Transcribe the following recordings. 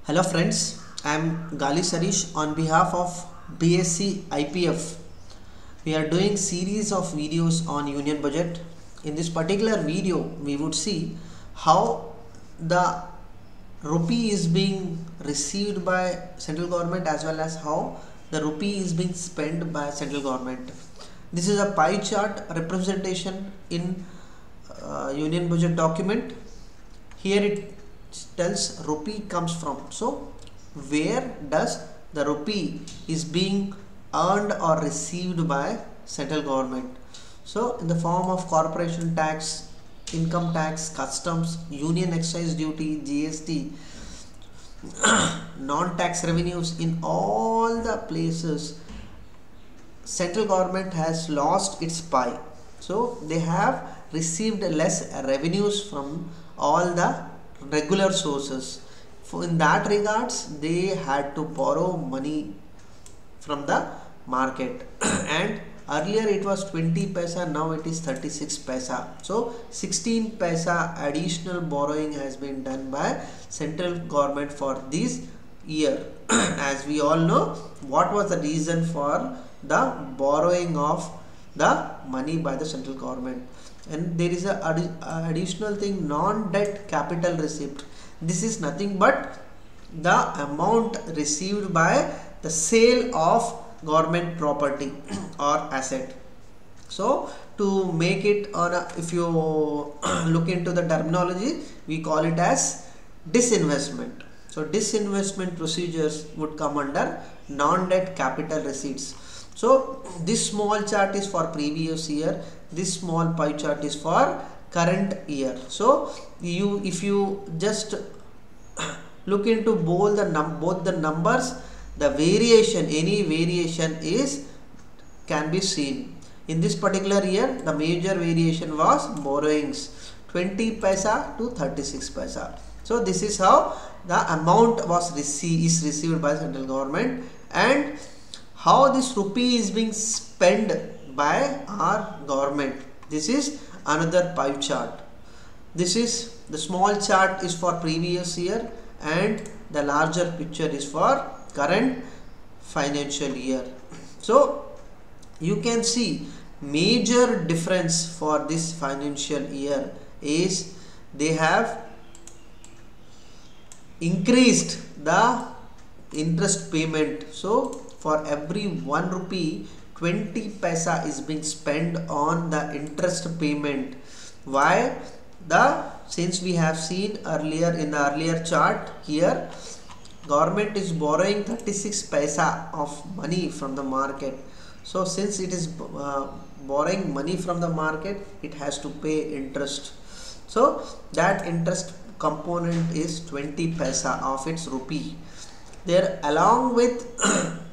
Hello friends, I am Gali Sarish on behalf of BSc IPF. We are doing series of videos on Union Budget. In this particular video, we would see how the rupee is being received by central government as well as how the rupee is being spent by central government. This is a pie chart representation in Union Budget document. Here it tells rupee comes from. So where does the rupee is being earned or received by central government? So in the form of corporation tax, income tax, customs, union excise duty, GST, non-tax revenues, in all the places central government has lost its pie. So they have received less revenues from all the regular sources. In that regards, they had to borrow money from the market and earlier it was 20 paisa, now it is 36 paisa. So 16 paisa additional borrowing has been done by central government for this year. As we all know, what was the reason for the borrowing of the money by the central government? And there is a additional thing, non-debt capital receipt. This is nothing but the amount received by the sale of government property or asset. So to make it on a, if you look into the terminology, we call it as disinvestment. So disinvestment procedures would come under non-debt capital receipts. So this small chart is for previous year, this small pie chart is for current year. So if you just look into both the numbers, the variation, any variation can be seen. In this particular year, the major variation was borrowings, 20 paisa to 36 paisa. So this is how the amount was received by central government and how this rupee is being spent by our government. This is another pie chart. This is the small chart is for previous year and the larger picture is for current financial year. So you can see major difference for this financial year is they have increased the interest payment. So for every 1 rupee, 20 paisa is being spent on the interest payment. Why? Since we have seen earlier in the earlier chart here, government is borrowing 36 paisa of money from the market. So since it is borrowing money from the market, it has to pay interest. So that interest component is 20 paisa of its rupee. There, along with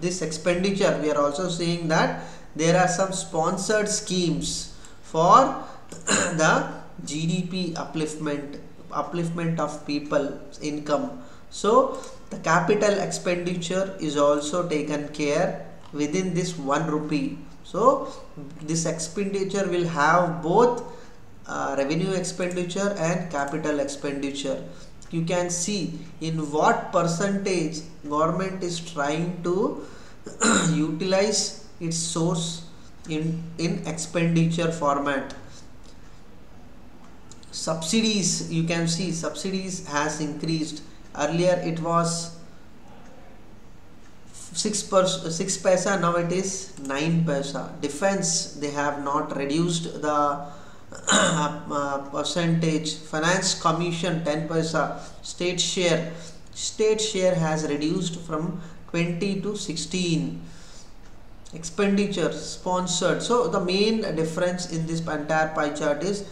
this expenditure, we are also seeing that there are some sponsored schemes for the GDP upliftment of people's income. So the capital expenditure is also taken care within this 1 rupee. So this expenditure will have both revenue expenditure and capital expenditure. You can see in what percentage government is trying to utilize its source in expenditure format. Subsidies, you can see subsidies has increased. Earlier it was 6 paisa, now it is 9 paisa. Defense, they have not reduced the percentage. Finance commission 10 paisa. State share has reduced from 20 to 16. Expenditure sponsored. So the main difference in this entire pie chart is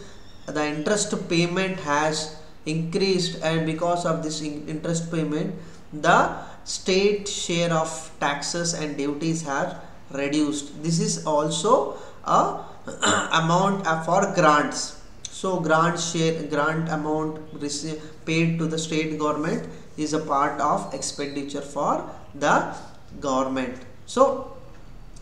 the interest payment has increased, and because of this interest payment, the state share of taxes and duties have reduced. This is also a amount for grants. So grant amount paid to the state government is a part of expenditure for the government. So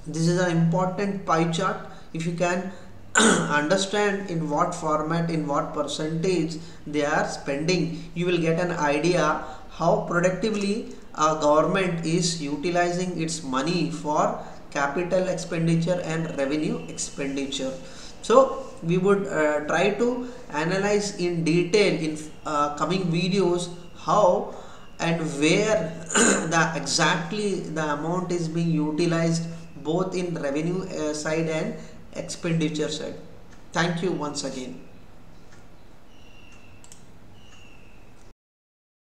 this is an important pie chart. If you can understand in what format, in what percentage they are spending, you will get an idea how productively a government is utilizing its money for capital expenditure and revenue expenditure. So we would try to analyze in detail in coming videos how and where the exactly the amount is being utilized both in revenue side and expenditure side. Thank you once again.